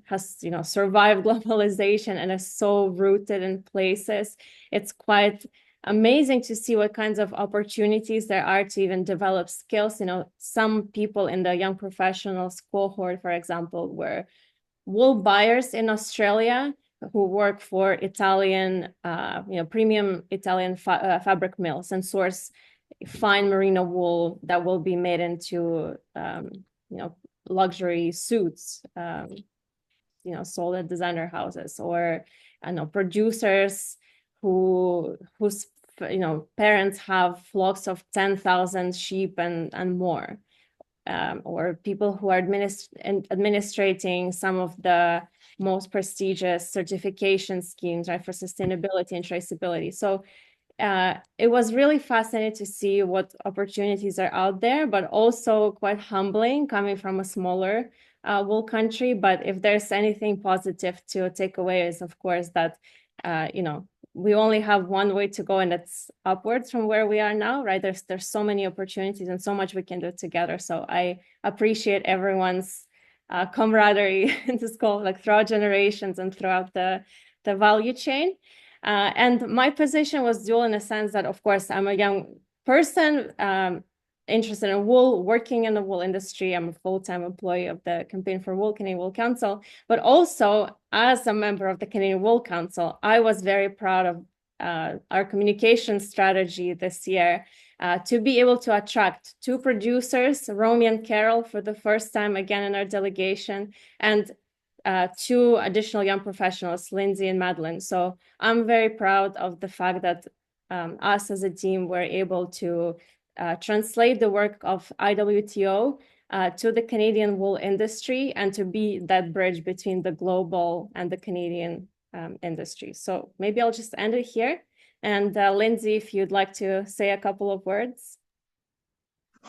has, you know, survived globalization and is so rooted in places. It's quite amazing to see what kinds of opportunities there are to even develop skills. You know, some people in the young professionals cohort, for example, were wool buyers in Australia who work for Italian, you know, premium Italian fabric mills and source fine merino wool that will be made into, you know, luxury suits, you know, sold at designer houses, or I know producers whose you know parents have flocks of 10,000 sheep and more, or people who are administrating some of the most prestigious certification schemes, right, for sustainability and traceability. So it was really fascinating to see what opportunities are out there, but also quite humbling coming from a smaller wool country. But if there's anything positive to take away is, of course, that, you know, we only have one way to go, and it's upwards from where we are now, right? There's so many opportunities and so much we can do together. So I appreciate everyone's camaraderie in this call, like throughout generations and throughout the value chain. And my position was dual in the sense that, of course, I'm a young person interested in wool, working in the wool industry. I'm a full-time employee of the Campaign for Wool, Canadian Wool Council, but also as a member of the Canadian Wool Council, I was very proud of our communication strategy this year to be able to attract 2 producers, Romy and Carol, for the first time again in our delegation, and 2 additional young professionals, Lindsay and Madeline. So I'm very proud of the fact that us as a team were able to translate the work of IWTO to the Canadian wool industry and to be that bridge between the global and the Canadian industry. So maybe I'll just end it here. And Lindsay, if you'd like to say a couple of words.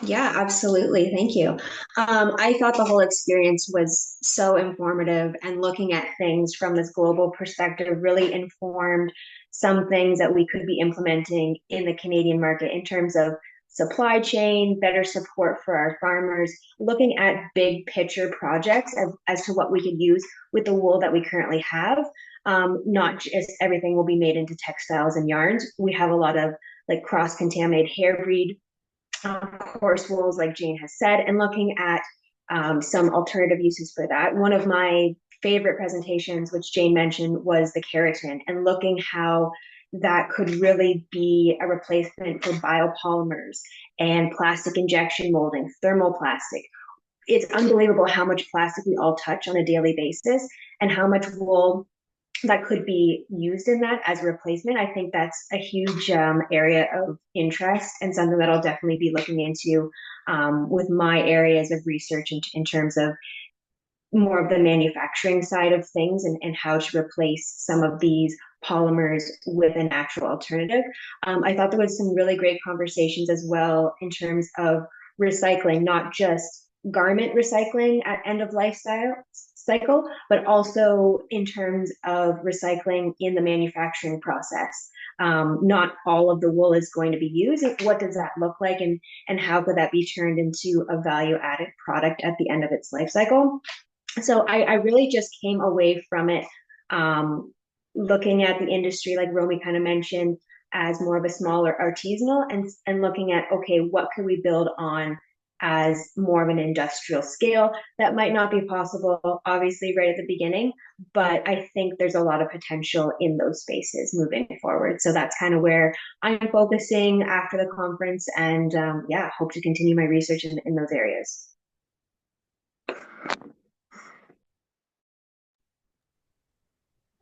Yeah, absolutely. Thank you. I thought the whole experience was so informative, and looking at things from this global perspective really informed some things that we could be implementing in the Canadian market in terms of supply chain, better support for our farmers, looking at big picture projects as to what we could use with the wool that we currently have. Not just everything will be made into textiles and yarns. We have a lot of like cross-contaminated hair breed coarse wools, like Jane has said, and looking at some alternative uses for that. One of my favorite presentations, which Jane mentioned, was the keratin, and looking how that could really be a replacement for biopolymers and plastic injection molding, thermoplastic. It's unbelievable how much plastic we all touch on a daily basis, and how much wool that could be used in that as a replacement. I think that's a huge area of interest and something that I'll definitely be looking into with my areas of research in terms of more of the manufacturing side of things and how to replace some of these polymers with a natural alternative. I thought there was some really great conversations as well in terms of recycling, not just garment recycling at end of life cycle, but also in terms of recycling in the manufacturing process. Not all of the wool is going to be used. What does that look like, and how could that be turned into a value added product at the end of its life cycle? So I really just came away from it looking at the industry, like Romy kind of mentioned, as more of a smaller artisanal and looking at, okay, what could we build on as more of an industrial scale? That might not be possible, obviously, right at the beginning, but I think there's a lot of potential in those spaces moving forward. So that's kind of where I'm focusing after the conference, and yeah, hope to continue my research in those areas.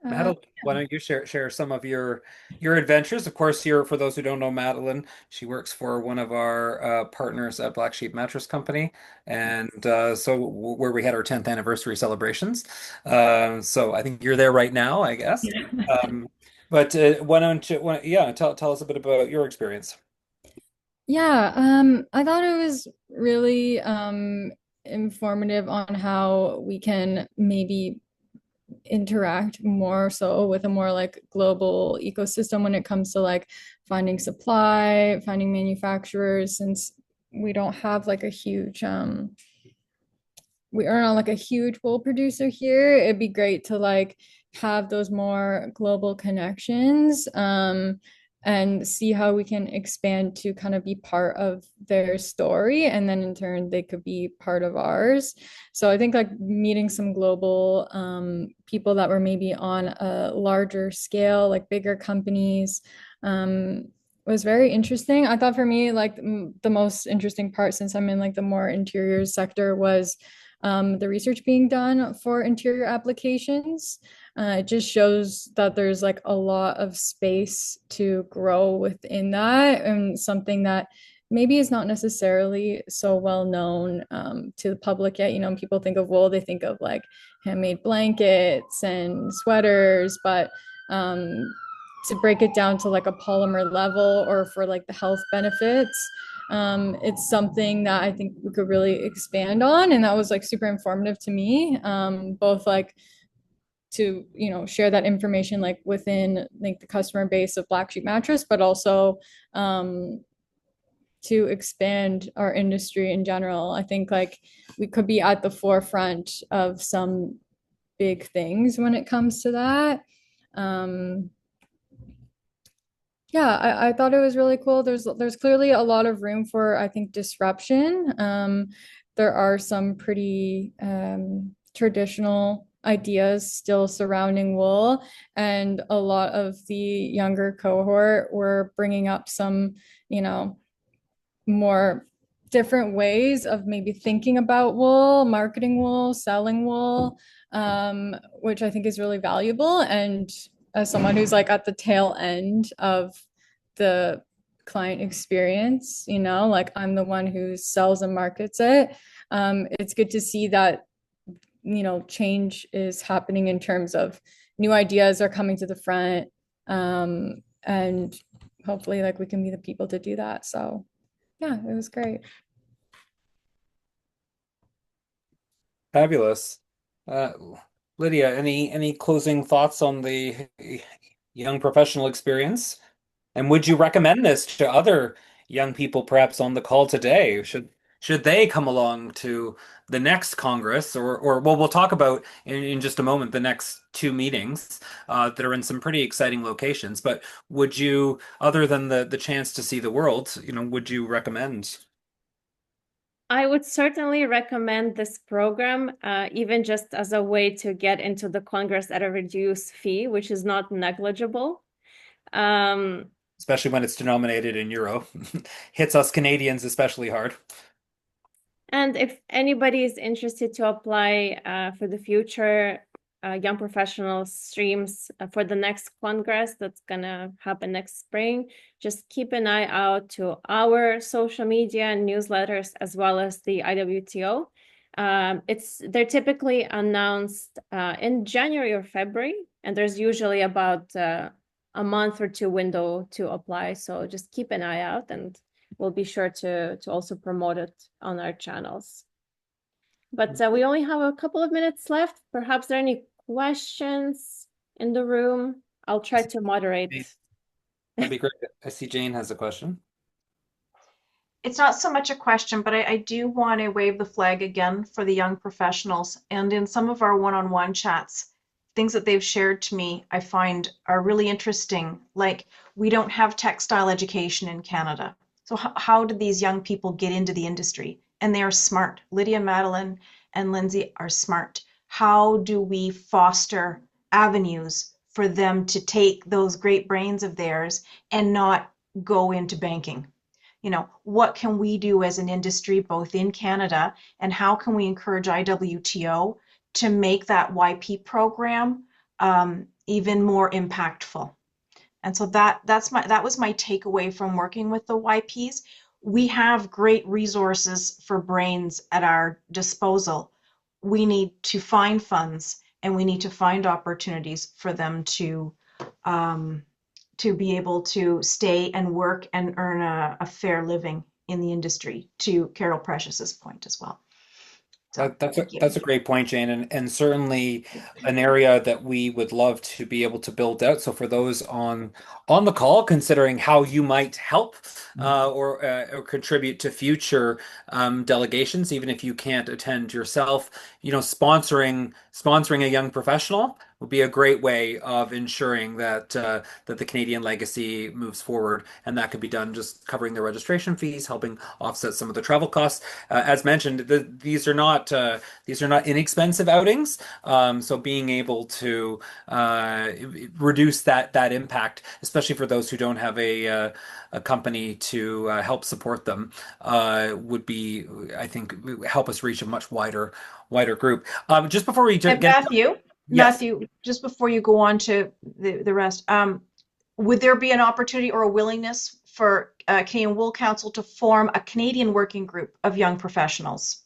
Uh, Madeline, why don't you share some of your adventures? Of course, you're for those who don't know Madeline, she works for one of our partners at Black Sheep Mattress Company, and where we had our 10th anniversary celebrations. So I think you're there right now, I guess. Um, but why don't you, yeah, tell us a bit about your experience. Yeah, I thought it was really informative on how we can maybe interact more so with a more like global ecosystem when it comes to like finding supply, finding manufacturers, since we don't have like a huge we are not like a huge wool producer here. It'd be great to like have those more global connections, and see how we can expand to kind of be part of their story. And then in turn, they could be part of ours. So I think like meeting some global people that were maybe on a larger scale, like bigger companies, was very interesting. I thought for me, like the most interesting part, since I'm in like the more interior sector, was the research being done for interior applications. It just shows that there's like a lot of space to grow within that, and something that maybe is not necessarily so well known to the public yet. You know, people think of wool, they think of like handmade blankets and sweaters, but to break it down to like a polymer level or for like the health benefits, it's something that I think we could really expand on. And that was like super informative to me, both like to, you know, share that information like within like the customer base of Black Sheep Mattress, but also to expand our industry in general. I think like we could be at the forefront of some big things when it comes to that. Um, yeah, I thought it was really cool. There's clearly a lot of room for, I think, disruption. There are some pretty traditional ideas still surrounding wool, and a lot of the younger cohort were bringing up some, you know, more different ways of maybe thinking about wool, marketing wool, selling wool, which I think is really valuable. And as someone who's like at the tail end of the client experience, you know, like I'm the one who sells and markets it. It's good to see that, you know, change is happening in terms of new ideas are coming to the front. And hopefully like we can be the people to do that. So yeah, it was great. Fabulous. Uh, Lydia, any closing thoughts on the young professional experience? And would you recommend this to other young people perhaps on the call today? Should they come along to the next Congress or well, we'll talk about in just a moment the next two meetings that are in some pretty exciting locations. But would you, other than the chance to see the world, you know, would you recommend? I would certainly recommend this program, even just as a way to get into the Congress at a reduced fee, which is not negligible. Um, Especially when it's denominated in euro. Hits us Canadians especially hard. and if anybody is interested to apply for the future, young professionals streams for the next congress that's gonna happen next spring. Just keep an eye out to our social media and newsletters as well as the IWTO. They're typically announced in January or February, and there's usually about a month or two window to apply. So just keep an eye out, and we'll be sure to also promote it on our channels. But we only have a couple of minutes left. Perhaps there are any questions in the room. I'll try to moderate. That'd be great. I see Jane has a question. It's not so much a question, but I do want to wave the flag again for the young professionals. And in some of our one-on-one chats, things that they've shared to me, I find are really interesting. Like, we don't have textile education in Canada. So how did these young people get into the industry? And they are smart. Lydia, Madeline, and Lindsay are smart. How do we foster avenues for them to take those great brains of theirs and not go into banking? You know, what can we do as an industry, both in Canada, and how can we encourage IWTO to make that YP program even more impactful? And so that was my takeaway from working with the YPs. We have great resources for brains at our disposal. We need to find funds and we need to find opportunities for them to be able to stay and work and earn a fair living in the industry, to Carol Precious's point as well. So, That's a great point, Jane, and certainly an area that we would love to be able to build out. So for those on the call, considering how you might help or contribute to future delegations, even if you can't attend yourself, sponsoring a young professional would be a great way of ensuring that that the Canadian legacy moves forward, and that could be done just covering the registration fees, helping offset some of the travel costs. As mentioned, these are not inexpensive outings, so being able to reduce that impact, especially for those who don't have a company to help support them, would be, I think, help us reach a much wider group. Just before we get Matthew, just before you go on to the rest, would there be an opportunity or a willingness for Canadian Wool Council to form a Canadian working group of young professionals?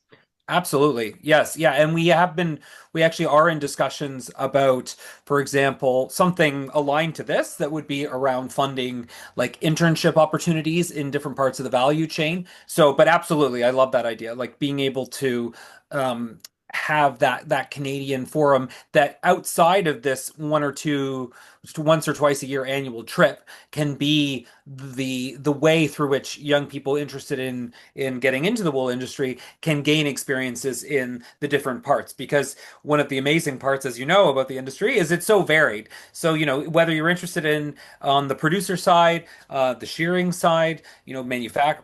Absolutely. Yes. Yeah. And we actually are in discussions about, for example, something aligned to this that would be around funding like internship opportunities in different parts of the value chain. So, but absolutely, I love that idea. Like being able to have that Canadian forum that outside of this once or twice a year annual trip can be the way through which young people interested in getting into the wool industry can gain experiences in the different parts. Because one of the amazing parts, as you know, about the industry is it's so varied. So, whether you're interested in on the producer side, the shearing side,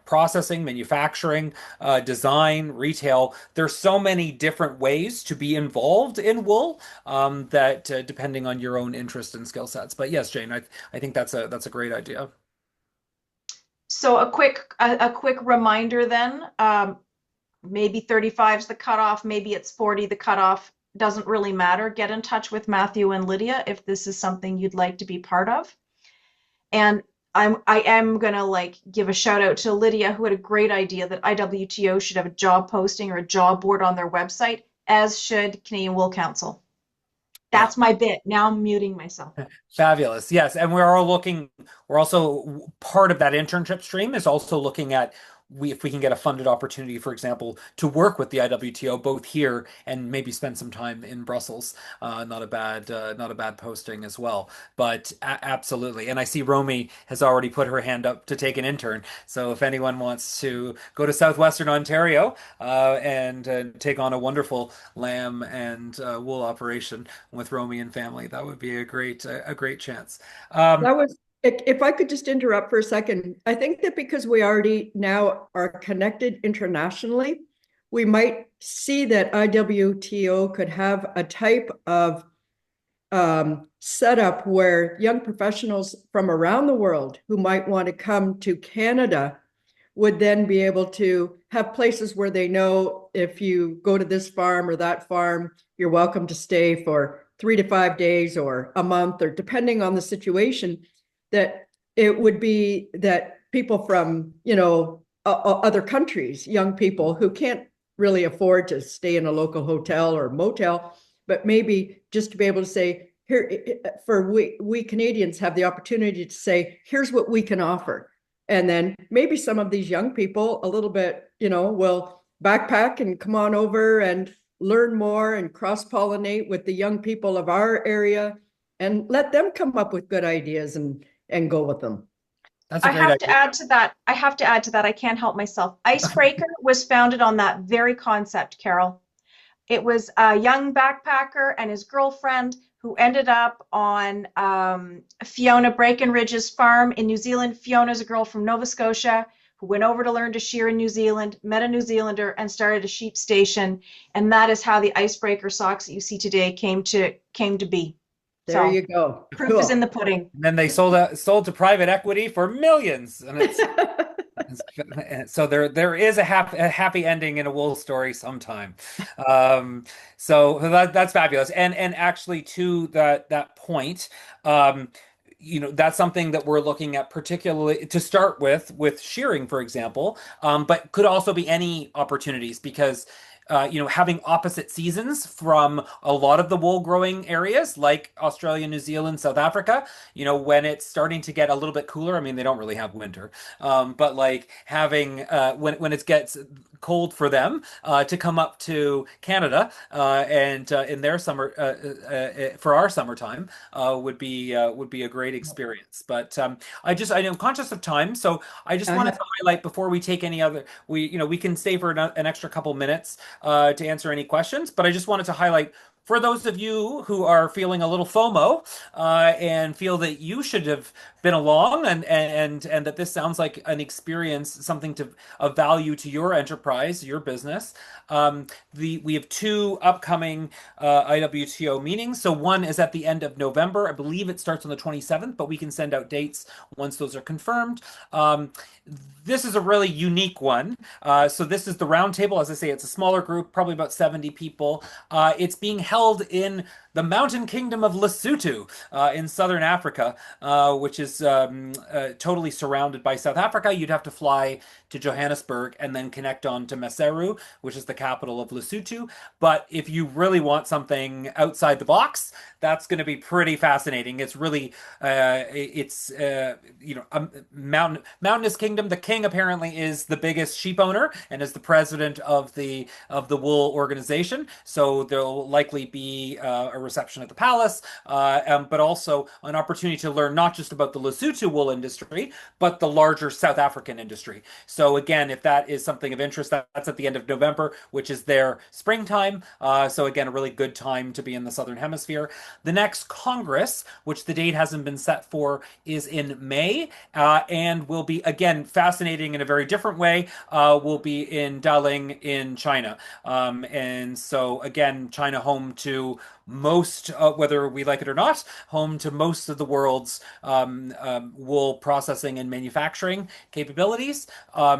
processing, manufacturing, design, retail, there's so many different ways to be involved in wool that depending on your own interest and skill sets. But yes, Jane, I think that's a great idea. So a quick reminder then, maybe 35 is the cutoff, maybe it's 40 the cutoff, doesn't really matter. Get in touch with Matthew and Lydia if this is something you'd like to be part of. And I am gonna give a shout out to Lydia, who had a great idea that IWTO should have a job posting or a job board on their website, as should Canadian Wool Council. That's my bit. Now I'm muting myself. Fabulous. Yes. And we're also part of that internship stream is also looking at if we can get a funded opportunity, for example, to work with the IWTO both here and maybe spend some time in Brussels. Not a bad posting as well. But absolutely. And I see Romy has already put her hand up to take an intern. So if anyone wants to go to Southwestern Ontario and take on a wonderful lamb and wool operation with Romy and family, that would be a great chance. If I could just interrupt for a second, I think that because we already now are connected internationally, we might see that IWTO could have a type of setup where young professionals from around the world who might want to come to Canada would then be able to have places where they know if you go to this farm or that farm, you're welcome to stay for 3 to 5 days or a month, or depending on the situation, that it would be that people from, other countries, young people who can't really afford to stay in a local hotel or motel, but maybe just to be able to say, here, for we Canadians have the opportunity to say, here's what we can offer. And then maybe some of these young people a little bit, will backpack and come on over and learn more and cross-pollinate with the young people of our area and let them come up with good ideas and go with them. That's a I great have to idea. add to that. I have to add to that. I can't help myself. Icebreaker was founded on that very concept, Carol. It was a young backpacker and his girlfriend who ended up on Fiona Breckenridge's farm in New Zealand. Fiona's a girl from Nova Scotia who went over to learn to shear in New Zealand, met a New Zealander, and started a sheep station. And that is how the icebreaker socks that you see today came to be. There So you go. proof Cool. is in the pudding. And then they sold to private equity for millions, and so there is a happy ending in a wool story sometime. So that's fabulous. And actually to that point, that's something that we're looking at, particularly to start with shearing, for example, but could also be any opportunities because having opposite seasons from a lot of the wool growing areas like Australia, New Zealand, South Africa, when it's starting to get a little bit cooler. I mean, they don't really have winter, but like having when it gets cold for them to come up to Canada and in their summer for our summertime would be a great experience. But I'm conscious of time, so I just wanted to highlight before we take any other we can stay for an extra couple minutes to answer any questions, but I just wanted to highlight for those of you who are feeling a little FOMO and feel that you should have been along and that this sounds like an experience, something of value to your enterprise, your business. We have two upcoming IWTO meetings. So one is at the end of November. I believe it starts on the 27th, but we can send out dates once those are confirmed. This is a really unique one. So this is the roundtable. As I say, it's a smaller group, probably about 70 people. It's being held in the mountain kingdom of Lesotho in southern Africa, which is totally surrounded by South Africa. You'd have to fly to Johannesburg and then connect on to Maseru, which is the capital of Lesotho. But if you really want something outside the box, that's going to be pretty fascinating. It's really, a mountainous kingdom. The king apparently is the biggest sheep owner and is the president of the wool organization. So there'll likely be a reception at the palace, but also an opportunity to learn not just about the Lesotho wool industry, but the larger South African industry. So again, if that is something of interest, that's at the end of November, which is their springtime. So again, a really good time to be in the Southern Hemisphere. The next Congress, which the date hasn't been set for, is in May and will be, again, fascinating in a very different way. Will be in Dalian in China. And so again, China home to most, whether we like it or not, home to most of the world's wool processing and manufacturing capabilities.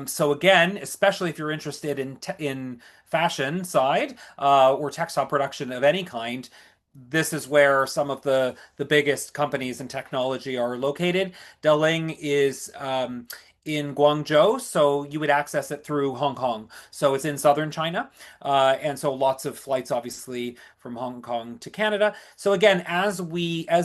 So again, especially if you're interested in fashion side or textile production of any kind, this is where some of the biggest companies in technology are located. Dalian is in Guangzhou, so you would access it through Hong Kong. So it's in southern China, and so lots of flights, obviously, from Hong Kong to Canada. So again, as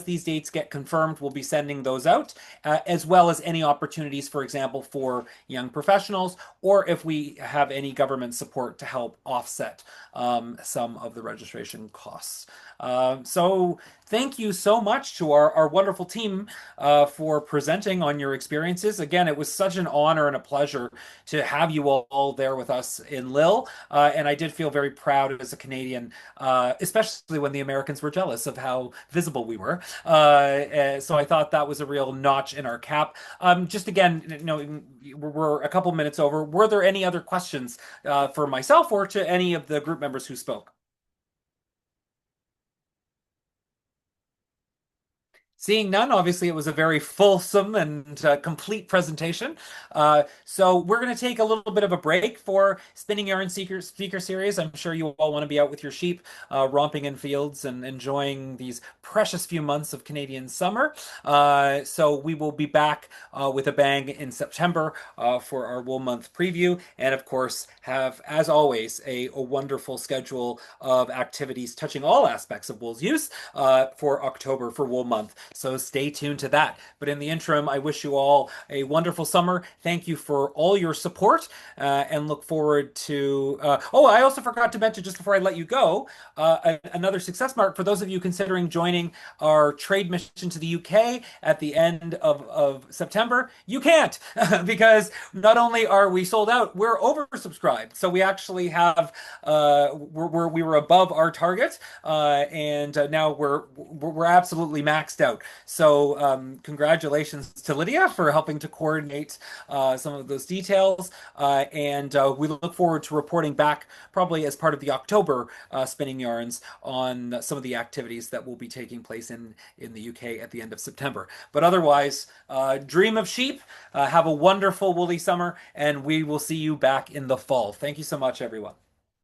these dates get confirmed, we'll be sending those out, as well as any opportunities, for example, for young professionals, or if we have any government support to help offset some of the registration costs. So thank you so much to our wonderful team for presenting on your experiences. Again, it was such an honor and a pleasure to have you all there with us in Lille. And I did feel very proud as a Canadian, especially when the Americans were jealous of how visible we were. So I thought that was a real notch in our cap. Just again, we're a couple minutes over. Were there any other questions for myself or to any of the group members who spoke? Seeing none, obviously it was a very fulsome and complete presentation. So we're going to take a little bit of a break for Spinning Yarn Speaker Series. I'm sure you all want to be out with your sheep, romping in fields and enjoying these precious few months of Canadian summer. So we will be back with a bang in September for our Wool Month preview. And of course, have, as always, a wonderful schedule of activities touching all aspects of wool's use for October for Wool Month. So stay tuned to that. But in the interim, I wish you all a wonderful summer. Thank you for all your support and look forward to. Oh, I also forgot to mention just before I let you go, another success mark for those of you considering joining our trade mission to the UK at the end of September. You can't because not only are we sold out, we're oversubscribed. So we actually have we were above our target, and now we're absolutely maxed out. So congratulations to Lydia for helping to coordinate some of those details. And we look forward to reporting back probably as part of the October spinning yarns on some of the activities that will be taking place in the UK at the end of September. But otherwise, dream of sheep, have a wonderful woolly summer, and we will see you back in the fall. Thank you so much, everyone.